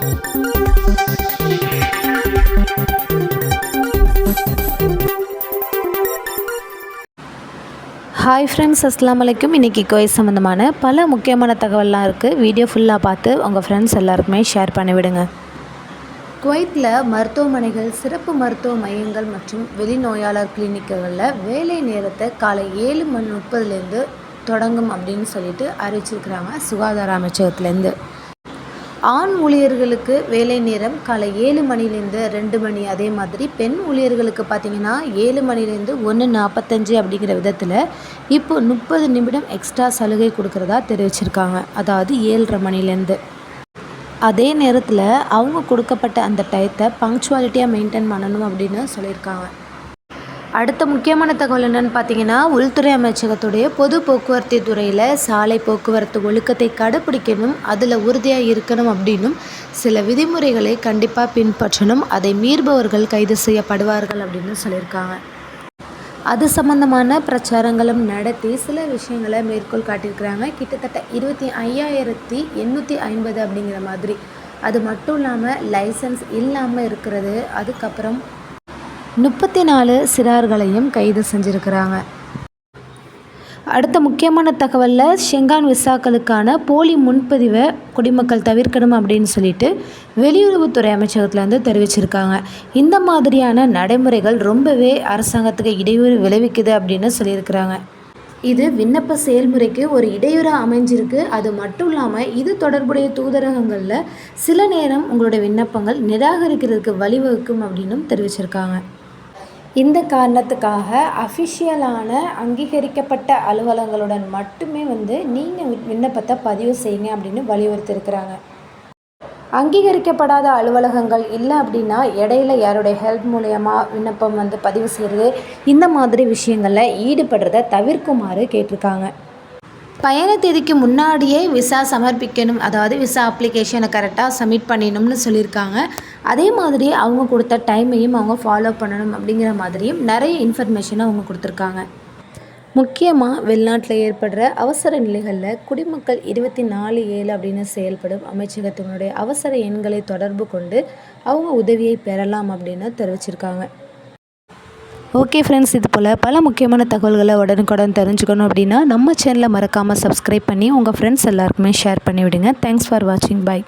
Hi friends, அஸ்ஸலாமு அலைக்கும். இன்றைக்கி குவைத் சம்மந்தமான பல முக்கியமான தகவல்லாம் இருக்குது. வீடியோ ஃபுல்லாக பார்த்து உங்கள் ஃப்ரெண்ட்ஸ் எல்லாருக்குமே ஷேர் பண்ணிவிடுங்க. குவைத்தில் மருத்துவமனைகள், சிறப்பு மருத்துவ மையங்கள் மற்றும் வெளிநோயாளர் கிளினிக்குகளில் வேலை நேரத்தை காலை 7:30 தொடங்கும் அப்படின்னு சொல்லிட்டு அறிவிச்சிருக்கிறாங்க சுகாதார அமைச்சகத்துலேருந்து. ஆண் ஊழியர்களுக்கு வேலை நேரம் காலை 7 மணிலேருந்து 2 மணி. அதே மாதிரி பெண் ஊழியர்களுக்கு பார்த்திங்கன்னா 7 மணிலேருந்து 1:45 அப்படிங்கிற விதத்தில் இப்போ 30 நிமிடம் எக்ஸ்ட்ரா சலுகை கொடுக்குறதா தெரிவிச்சிருக்காங்க. அதாவது 7:30 மணிலேருந்து. அதே நேரத்தில் அவங்க கொடுக்கப்பட்ட அந்த டயத்தை பங்க்சுவாலிட்டியாக மெயின்டைன் பண்ணணும் அப்படின்னு சொல்லியிருக்காங்க. அடுத்த முக்கியமான தகவல் என்னென்னு பார்த்தீங்கன்னா, உள்துறை அமைச்சகத்துடைய பொது போக்குவரத்து துறையில் சாலை போக்குவரத்து ஒழுக்கத்தை கடைப்பிடிக்கணும், அதில் உறுதியாக இருக்கணும் அப்படின்னும் சில விதிமுறைகளை கண்டிப்பாக பின்பற்றணும், அதை மீறுபவர்கள் கைது செய்யப்படுவார்கள் அப்படின்னு சொல்லியிருக்காங்க. அது சம்பந்தமான பிரச்சாரங்களும் நடத்தி சில விஷயங்களை மேற்கோள் காட்டியிருக்கிறாங்க. கிட்டத்தட்ட 25,850 அப்படிங்கிற மாதிரி. அது மட்டும் இல்லாமல் லைசன்ஸ் இல்லாமல் இருக்கிறது, அதுக்கப்புறம் 34 சிறார்களையும் கைது செஞ்சுருக்கிறாங்க. அடுத்த முக்கியமான தகவலில் ஷெங்கான் விசாக்களுக்கான போலி முன்பதிவை குடிமக்கள் தவிர்க்கணும் அப்படின்னு சொல்லிட்டு வெளியுறவுத்துறை அமைச்சகத்துலேருந்து தெரிவிச்சிருக்காங்க. இந்த மாதிரியான நடைமுறைகள் ரொம்பவே அரசாங்கத்துக்கு இடையூறு விளைவிக்குது அப்படின்னு சொல்லியிருக்கிறாங்க. இது விண்ணப்ப செயல்முறைக்கு ஒரு இடையூறாக அமைஞ்சிருக்கு. அது மட்டும் இல்லாமல் இது தொடர்புடைய தூதரகங்களில் சில நேரம் உங்களுடைய விண்ணப்பங்கள் நிராகரிக்கிறதுக்கு வழிவகுக்கும் அப்படின்னும் தெரிவிச்சிருக்காங்க. இந்த காரணத்துக்காக அஃபிஷியலான அங்கீகரிக்கப்பட்ட அலுவலகங்களுடன் மட்டுமே நீங்கள் விண்ணப்பத்தை பதிவு செய்யுங்க அப்படின்னு வலியுறுத்தியிருக்கிறாங்க. அங்கீகரிக்கப்படாத அலுவலகங்கள் இல்லை அப்படின்னா இடையில யாருடைய ஹெல்ப் மூலயமா விண்ணப்பம் பதிவு செய்கிறது, இந்த மாதிரி விஷயங்களில் ஈடுபடுறதை தவிர்க்குமாறு கேட்டிருக்காங்க. பயண தேதிக்கு முன்னாடியே விசா சமர்ப்பிக்கணும், அதாவது விசா அப்ளிகேஷனை கரெக்டாக சப்மிட் பண்ணிடணும்னு சொல்லியிருக்காங்க. அதே மாதிரி அவங்க கொடுத்த டைமையும் அவங்க ஃபாலோ பண்ணணும் அப்படிங்கிற மாதிரியும் நிறைய இன்ஃபர்மேஷனை அவங்க கொடுத்துருக்காங்க. முக்கியமாக வெளிநாட்டில் ஏற்படுற அவசர நிலைகளில் குடிமக்கள் 24/7 அப்படின்னு செயல்படும் அமைச்சகத்தினுடைய அவசர எண்களை தொடர்பு கொண்டு அவங்க உதவியை பெறலாம் அப்படின்னு தெரிவிச்சிருக்காங்க. ஓகே ஃப்ரெண்ட்ஸ், இது போல் பல முக்கியமான தகவல்களை உடனுக்குடன் தெரிஞ்சுக்கணும் அப்படின்னா நம்ம சேனலை மறக்காமல் சப்ஸ்கிரைப் பண்ணி உங்கள் ஃப்ரெண்ட்ஸ் எல்லாருக்குமே ஷேர் பண்ணிவிடுங்க. தேங்க்ஸ் ஃபார் வாட்சிங். பை.